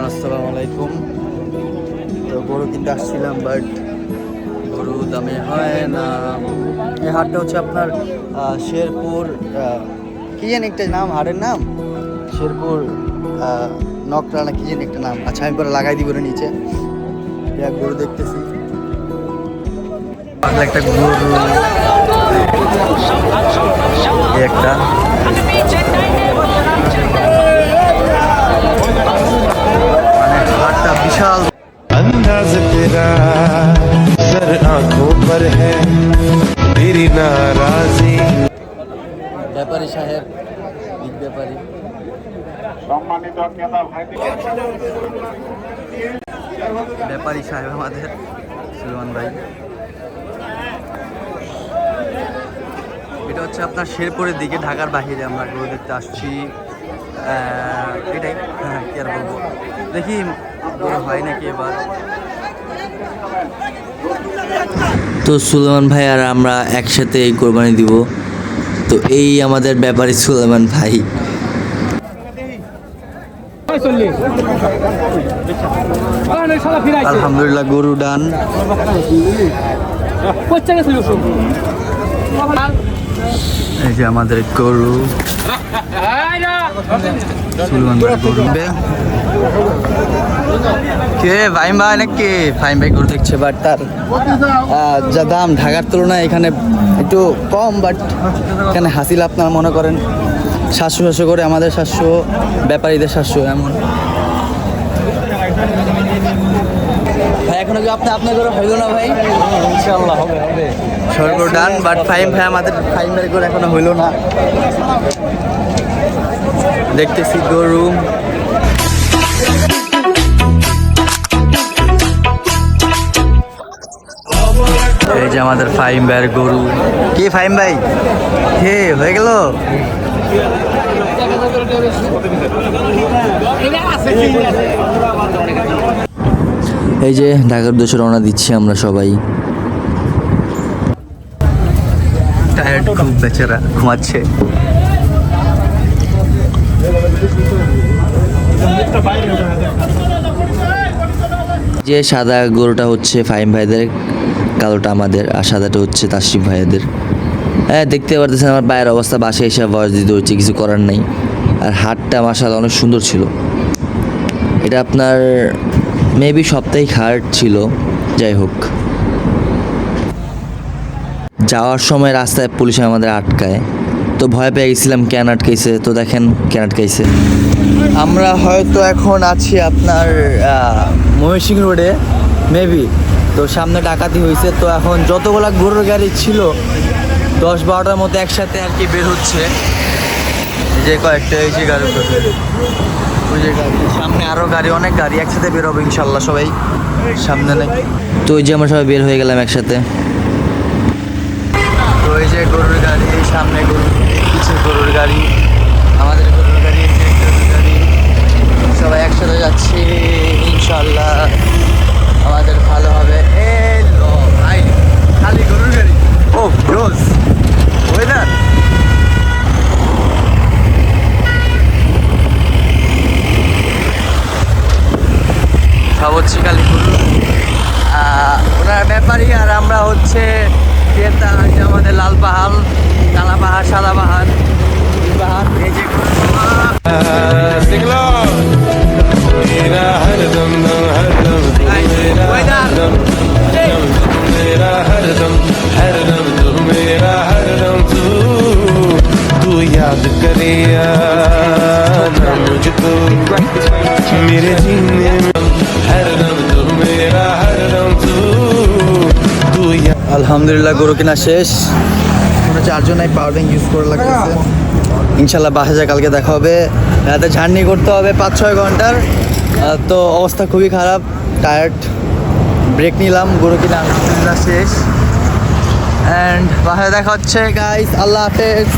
আসসালামু আলাইকুম। তো গরু কিনতে আসছিলাম, বাট গরু দামে হয় না। এই হাটটা হচ্ছে আপনার শেরপুর, কি জানি একটা নাম, হাটের নাম শেরপুর নকরা না কি জানি একটা নাম। আচ্ছা, আমি পরে লাগাই দিব নিচে। গরু দেখতেছি, একটা গরু, একটা মানে হাটটা বিশাল। अंदाज तेरा सर आंखों पर है मेरी नाराजी। ব্যাপারী সাহেব, বিগ ব্যাপারী, ব্যাপারী সাহেব আমাদের সুলেমান ভাই। এটা হচ্ছে আপনার শেরপুরের দিকে, ঢাকার বাহিরে আমরা গরু দেখতে আসছি। এটাই, হ্যাঁ, কি আর বলবো, দেখি গরু হয় নাকি এবার। তো সুলেমান ভাই আর আমরা একসাথে এই কোরবানি দিব। তো এই আমাদের ব্যাপারী সুলেমান ভাই। আলহামদুলিল্লাহ গরু ডান। এই যে আমাদের গরু, সুলেমান ভাই গরু। কে ফাহিম ভাই নাকি? ফাহিম ভাই গরু দেখছে, বাট তার যা দাম ঢাকার তুলনায় এখানে একটু কম, বাট এখানে হাসিল আপনার মনে করেন 700 করে, আমাদের 700, ব্যাপারীদের 700 এমন। ভাই এখনো কি আপনার গরু হইল না ভাই? ইনশাআল্লাহ হবে হবে, সর্ব ডান। বাট ফাহিম ভাই আমাদের, ফাহিম ভাই গরু এখনো হইল না। দেখতেছি গরু। এই যে আমাদের ফাহিম ভাইয়ের গরু। কি ফাহিম ভাই, হে হয়ে গেল? এই যে ঢাকার উদ্দেশ্যে রওনা দিচ্ছি আমরা সবাই। টায়ার্ড খুব, বেচারা ঘুমাচ্ছে। যে সাদা গরুটা হচ্ছে ফাহিম ভাইদের, কালোটা আমাদের, আর সাদাটা হচ্ছে তাসরিফ ভাইদের। হ্যাঁ, দেখতে পারতেছেন আমার পায়ের অবস্থা, বাসায় এসে ভয়েস দিতে হচ্ছে, কিছু করার নেই। আর হাটটা মাশাআল্লাহ অনেক সুন্দর ছিল। এটা আপনার মেবি সাপ্তাহিক হাট ছিল। যাই হোক, যাওয়ার সময় রাস্তায় পুলিশ আমাদের আটকায়, তো ভয় পেয়ে গেছিলাম কেন আটকাইছে। তো দেখেন কেন আটকাইছে। আমরা হয়তো এখন আছি আপনার ময়মনসিংহ রোডে মেবি। তো সামনে ডাকাতি হয়েছে, তো এখন যতগুলা গরুর গাড়ি ছিল 10-12টার মতো একসাথে আর কি বের হচ্ছে। এই যে কয়েকটা, এই যে গাড়ি, ওই যে গাড়ি, সামনে আরও গাড়ি, অনেক গাড়ি একসাথে বের হবে ইনশাল্লাহ সবাই সামনে নাকি। তো ওই যে আমরা সবাই বের হয়ে গেলাম একসাথে। তো এই যে গরুর গাড়ি, সামনে গরু, কিছু গরুর গাড়ি, আমাদের গরুর গাড়ি, যে গরুর গাড়ি, সবাই একসাথে যাচ্ছি ইনশাল্লাহ। আমাদের ভালো হবে। এলো ভাই, খালি গরুর গাড়ি। ও রোজ ওয়েদার। সব হচ্ছে খালি গরু। ওনার ব্যাপারী আর আমরা হচ্ছে ক্রেতা। আমাদের লাল পাহাড়, কালা পাহাড়, সাদা পাহাড়, পাহাড়। এই যে याद करे ना मुझको मेरे जीने में हर दम तू मेरा हर दम तू আলহামদুলিল্লাহ গরু কেনা শেষ। কোনো চার্জও নাই, পাওয়ার ব্যাংক ইউজ করে লাগতেছে। ইনশাল্লাহ বাসায় কালকে দেখা হবে। রাতে জার্নি করতে হবে 5-6 ঘন্টার। তো অবস্থা খুবই খারাপ, টায়ার্ড। ব্রেক নিলাম, গরু কিনা আলহামদুলিল্লাহ শেষ। অ্যান্ড বাসায় দেখা হচ্ছে গাইস, আল্লাহ হাফেজ।